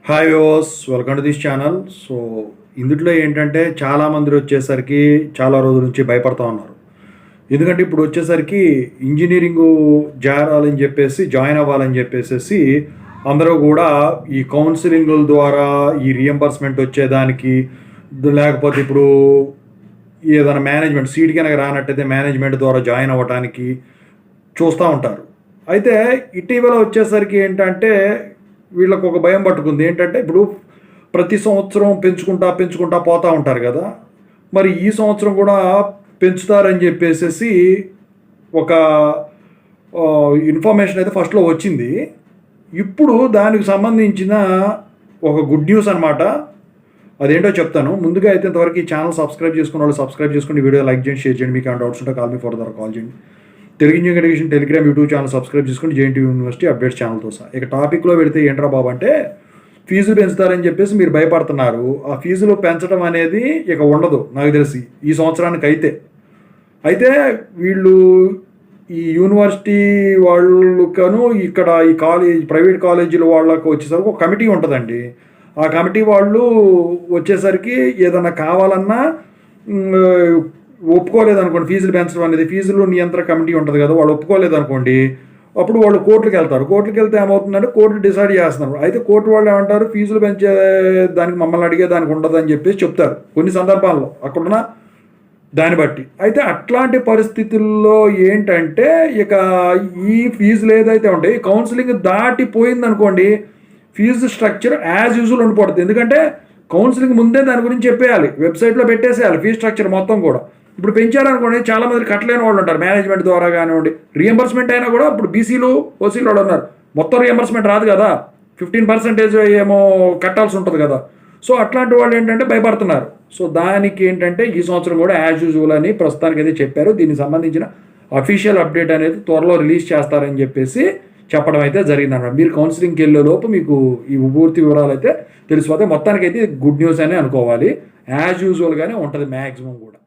Hi viewers, welcome to this channel. So ఇందులో ఏంటంటే చాలామంది వచ్చేసరికి చాలా రోజుల నుంచి భయపడతా ఉన్నారు. ఎందుకంటే ఇప్పుడు వచ్చేసరికి ఇంజనీరింగు చేరాలని చెప్పేసి జాయిన్ అవ్వాలని చెప్పేసి అందరూ కూడా ఈ కౌన్సిలింగుల ద్వారా ఈ రియంబర్స్మెంట్ వచ్చేదానికి, లేకపోతే ఇప్పుడు ఏదైనా మేనేజ్మెంట్ సీట్ కనుక రానట్టయితే మేనేజ్మెంట్ ద్వారా జాయిన్ అవ్వడానికి చూస్తూ ఉంటారు. అయితే ఇటీవల వచ్చేసరికి ఏంటంటే వీళ్ళకు ఒక భయం పట్టుకుంది. ఏంటంటే ఇప్పుడు ప్రతి సంవత్సరం పెంచుకుంటా పోతూ ఉంటారు కదా. మరి ఈ సంవత్సరం కూడా పెంచుతారని చెప్పేసి ఒక ఇన్ఫర్మేషన్ అయితే ఫస్ట్లో వచ్చింది. ఇప్పుడు దానికి సంబంధించిన ఒక గుడ్ న్యూస్ అనమాట. అదేంటో చెప్తాను. ముందుగా అయితే ఇంతవరకు ఈ ఛానల్ సబ్స్క్రైబ్ చేసుకున్న వాళ్ళు సబ్స్క్రైబ్ చేసుకుని వీడియో లైక్ చేయండి, షేర్ చేయండి. మీకు ఏమైనా డౌట్స్ ఉంటే కాల్ మీ ఫర్దర్ కాల్ చేయండి. Telugu engineering education Telegram YouTube channel subscribe చేసుకుని జేఎన్టీయూ యూనివర్సిటీ అప్డేట్స్ ఛానల్తో సహా. ఇక టాపిక్లో పెడితే ఏంట్రా బాబు అంటే ఫీజులు పెంచుతారని చెప్పేసి మీరు భయపడుతున్నారు. ఆ ఫీజులు పెంచడం అనేది ఇక ఉండదు నాకు తెలిసి ఈ సంవత్సరానికి అయితే వీళ్ళు ఈ యూనివర్సిటీ వాళ్ళకను ఇక్కడ ఈ ప్రైవేట్ కాలేజీల వాళ్ళకు వచ్చేసరికి ఒక కమిటీ ఉంటుందండి. ఆ కమిటీ వాళ్ళు వచ్చేసరికి ఏదన్నా కావాలన్నా ఒప్పుకోలేదనుకోండి, ఫీజులు పెంచడం అనేది ఫీజులు నియంత్రణ కమిటీ ఉంటుంది కదా, వాళ్ళు ఒప్పుకోలేదనుకోండి, అప్పుడు వాళ్ళు కోర్టుకి వెళ్తారు. కోర్టుకి వెళ్తే ఏమవుతుందంటే కోర్టు డిసైడ్ చేస్తున్నారు. అయితే కోర్టు వాళ్ళు ఏమంటారు, ఫీజులు పెంచే దానికి మమ్మల్ని అడిగే దానికి ఉండదని చెప్పేసి చెప్తారు కొన్ని సందర్భాల్లో అక్కడున్న దాన్ని బట్టి. అయితే అట్లాంటి పరిస్థితుల్లో ఏంటంటే ఇక ఈ ఫీజులు ఏదైతే ఉంటాయి కౌన్సిలింగ్ దాటిపోయిందనుకోండి, ఫీజు స్ట్రక్చర్ యాజ్ యూజువల్ ఉండిపోతుంది. ఎందుకంటే కౌన్సిలింగ్ ముందే దాని గురించి చెప్పేయాలి, వెబ్సైట్లో పెట్టేసేయాలి ఫీజు స్ట్రక్చర్ మొత్తం కూడా. ఇప్పుడు పెంచారనుకోండి, చాలా మంది కట్టలేని వాళ్ళు ఉంటారు మేనేజ్మెంట్ ద్వారా కానివ్వండి. రియంబర్స్మెంట్ అయినా కూడా ఇప్పుడు బీసీలు ఓసీలు వాళ్ళు ఉన్నారు, మొత్తం రియంబర్స్మెంట్ రాదు కదా, 15% ఏమో కట్టాల్సి ఉంటుంది కదా. సో అట్లాంటి వాళ్ళు ఏంటంటే భయపడుతున్నారు. సో దానికి ఏంటంటే ఈ సంవత్సరం కూడా యాజ్ యూజువల్ అని ప్రస్తుతానికి అయితే చెప్పారు. దీనికి సంబంధించిన అఫీషియల్ అప్డేట్ అనేది త్వరలో రిలీజ్ చేస్తారని చెప్పేసి చెప్పడం అయితే జరిగిందన్నమాట. మీరు కౌన్సిలింగ్కి వెళ్ళే లోపు మీకు ఈ పూర్తి వివరాలు అయితే తెలిసిపోతే మొత్తానికి అయితే గుడ్ న్యూస్ అనే అనుకోవాలి. యాజ్ యూజువల్గానే ఉంటుంది మ్యాక్సిమం కూడా.